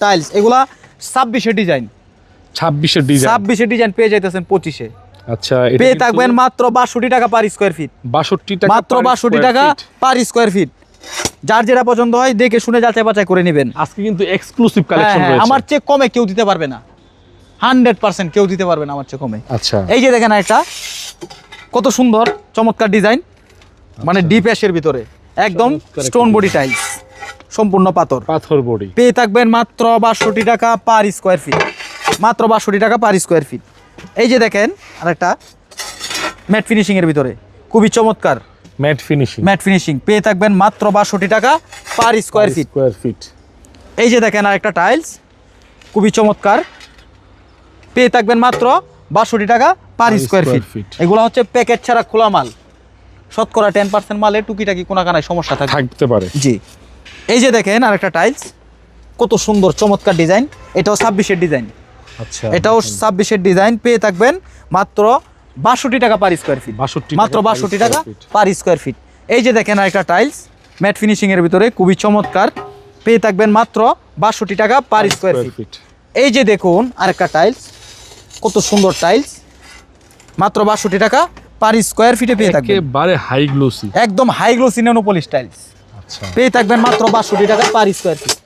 tiles এগুলা 26 design 26 design পেয়ে যাইতেছেন 25 আচ্ছা পেয়ে থাকবেন মাত্র 62 টাকা পার স্কয়ার ফিট 62 টাকা মাত্র 62 টাকা পার স্কয়ার ফিট যার যেটা পছন্দ হয় দেখে শুনে যাচাই বাছাই করে নেবেন আজকে কিন্তু এক্সক্লুসিভ কালেকশন রয়েছে আমার চেয়ে কমে কেউ দিতে পারবে না 100% কেউ দিতে পারবে না আমার চেয়ে কমে আচ্ছা এই যে দেখেন একটা কত সুন্দর চমৎকার ডিজাইন মানে ডিপ অ্যাশের ভিতরে একদম স্টোন বডি টাইলস সম্পূর্ণ পাথর বডি পেয়ে থাকবেন মাত্র 62 টাকা পার স্কয়ার ফিট মাত্র 62 টাকা পার স্কয়ার ফিট এই যে দেখেন আরেকটা ম্যাট ফিনিশিং এর ভিতরে খুবই চমৎকার ম্যাট ফিনিশিং পেয়ে থাকবেন মাত্র 62 টাকা পার স্কয়ার ফিট এই যে দেখেন আরেকটা টাইলস খুবই চমৎকার পেয়ে থাকবেন মাত্র 62 টাকা পার স্কয়ার ফিট এগুলো হচ্ছে প্যাকেট ছাড়া খোলা মাল শতকরা 10% মালে টুকিটাকি কোনাকানায় সমস্যা থাকতে পারে জি এই যে দেখেন আরেকটা টাইলস কত সুন্দর চমৎকার ডিজাইন এটাও 26 এর ডিজাইন আচ্ছা এটাও 26 এর ডিজাইন পেয়ে থাকবেন মাত্র 62 টাকা পার স্কয়ার ফিট মাত্র 62 টাকা পার স্কয়ার ফিট এই যে দেখেন আরেকটা টাইলস ম্যাট ফিনিশিং এর ভিতরে খুবই চমৎকার পেয়ে থাকবেন মাত্র 62 টাকা পার স্কয়ার ফিট এই যে দেখুন আরেকটা টাইলস কত সুন্দর টাইলস মাত্র 62 টাকা পার স্কয়ার ফিটে পেয়ে থাকবেন একেবারে হাই গ্লোসি একদম high glossy nano polish tiles আচ্ছা পেয়ে থাকবেন মাত্র 62 টাকা পার স্কয়ার ফিট